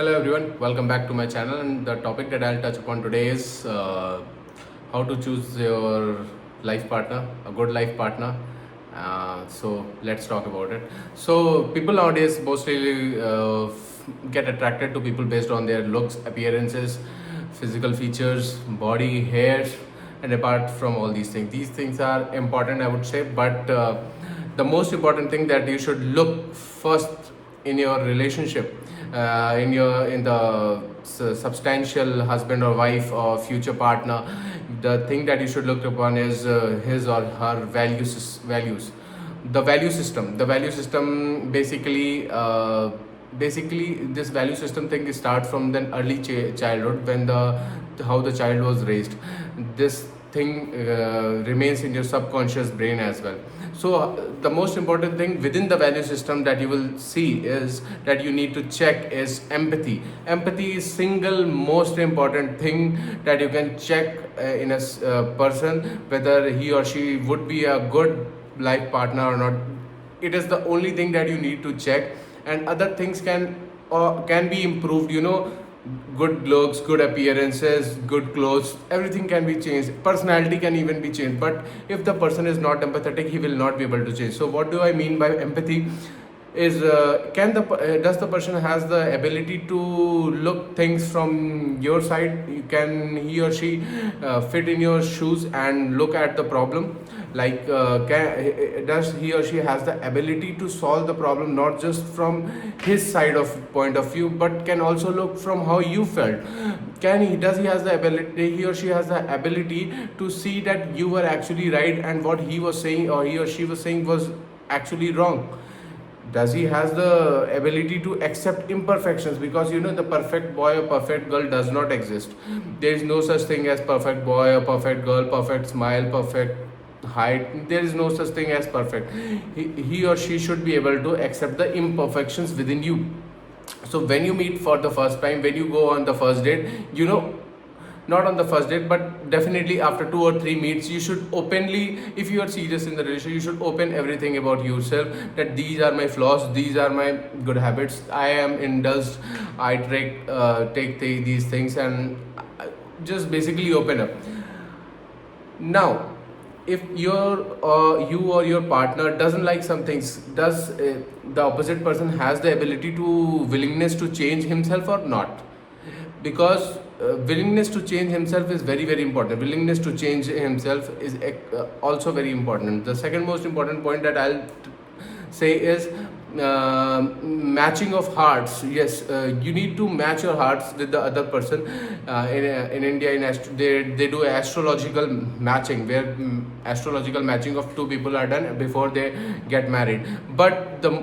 Hello everyone, welcome back to my channel, and the topic that I'll touch upon today is how to choose your life partner, a good life partner. So let's talk about it. So people nowadays mostly get attracted to people based on their looks, appearances, physical features, body, hair, and apart from all these things are important, I would say, but the most important thing that you should look first in your relationship, in the substantial husband or wife or future partner, the thing that you should look upon is his or her values, the value system. Basically this value system thing starts from the early childhood, when the how the child was raised. This thing remains in your subconscious brain as well. So the most important thing within the value system that you will see is that you need to check is empathy is single most important thing that you can check in a person, whether he or she would be a good life partner or not. It is the only thing that you need to check, and other things can be improved, good looks, good appearances, good clothes, everything can be changed, personality can even be changed, but if the person is not empathetic, he will not be able to change. So what do I mean by empathy is, does the person has the ability to look things from your side? Can he or she fit in your shoes and look at the problem? Like does he or she has the ability to solve the problem not just from his side of point of view, but can also look from how you felt? Does he has the ability, he or she has the ability to see that you were actually right and what he was saying or he or she was saying was actually wrong? Does he has the ability to accept imperfections? Because the perfect boy or perfect girl does not exist. There is no such thing as perfect boy or perfect girl, perfect smile, perfect height. There is no such thing as perfect. He or she should be able to accept the imperfections within you. So when you meet for the first time, when you go on the first date, not on the first date, but definitely after 2 or 3 meets, you should openly, if you are serious in the relationship, you should open everything about yourself, that these are my flaws, these are my good habits, I am indulged, I take these things, and just basically open up. Now, if you or your partner doesn't like some things, does the opposite person has the ability to willingness to change himself or not? Because willingness to change himself is very very important. Willingness to change himself is also very important. The second most important point that I'll say is matching of hearts. Yes, you need to match your hearts with the other person. In India, they do astrological matching, where astrological matching of two people are done before they get married. But the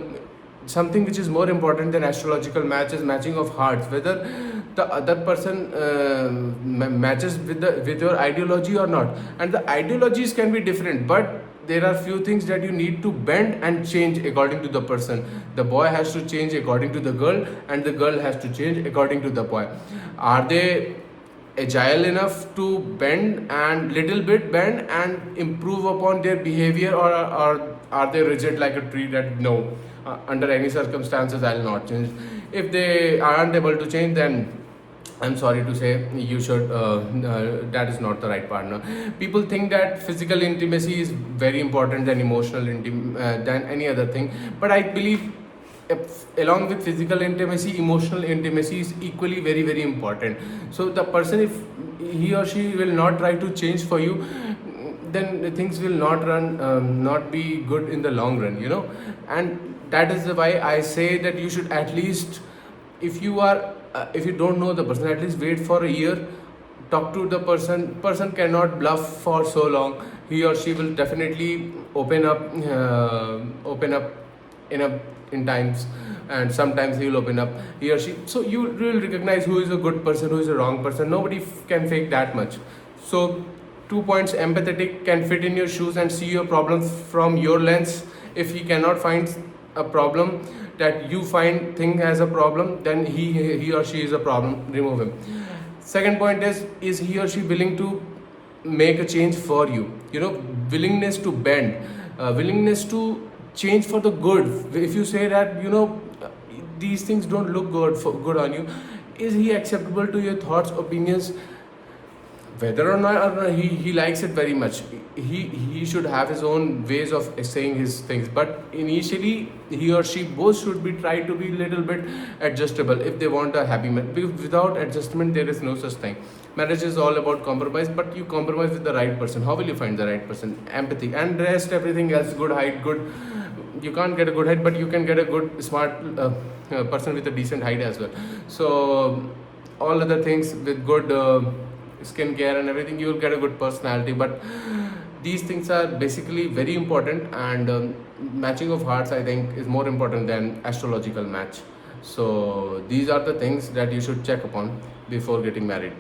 something which is more important than astrological match is matching of hearts, whether the other person matches with your ideology or not. And the ideologies can be different, but there are few things that you need to bend and change according to the person. The boy has to change according to the girl, and the girl has to change according to the boy. Are they agile enough to bend and little bit bend and improve upon their behavior, or are they rigid like a tree that no, under any circumstances I'll not change? If they aren't able to change, then I'm sorry to say, you should that is not the right partner. People think that physical intimacy is very important than than any other thing, but I believe along with physical intimacy, emotional intimacy is equally very very important. So the person, if he or she will not try to change for you, then things will not be good in the long run, and that is why I say that you should at least, if you don't know the person, at least wait for a year, talk to the person cannot bluff for so long. He or she will definitely open up in times, and sometimes he will open up, he or she. So you will recognize who is a good person, who is a wrong person. Nobody can fake that much. So 2 points: empathetic, can fit in your shoes and see your problem from your lens. If he cannot find a problem that you find thing as a problem, then he or she is a problem, remove him. Second point is he or she willing to make a change for you? Willingness to bend, willingness to change for the good. If you say that these things don't look good on you, is he acceptable to your thoughts, opinions? Whether or not he likes it very much, he should have his own ways of saying his things, but initially he or she both should be try to be little bit adjustable if they want a happy marriage. Because without adjustment there is no such thing. Marriage is all about compromise, but you compromise with the right person. How will you find the right person? Empathy and rest, everything else, good height, good, you can't get a good height, but you can get a good smart person with a decent height as well. So all other things with good skincare and everything, you will get a good personality. But these things are basically very important, and matching of hearts, I think, is more important than astrological match. So these are the things that you should check upon before getting married.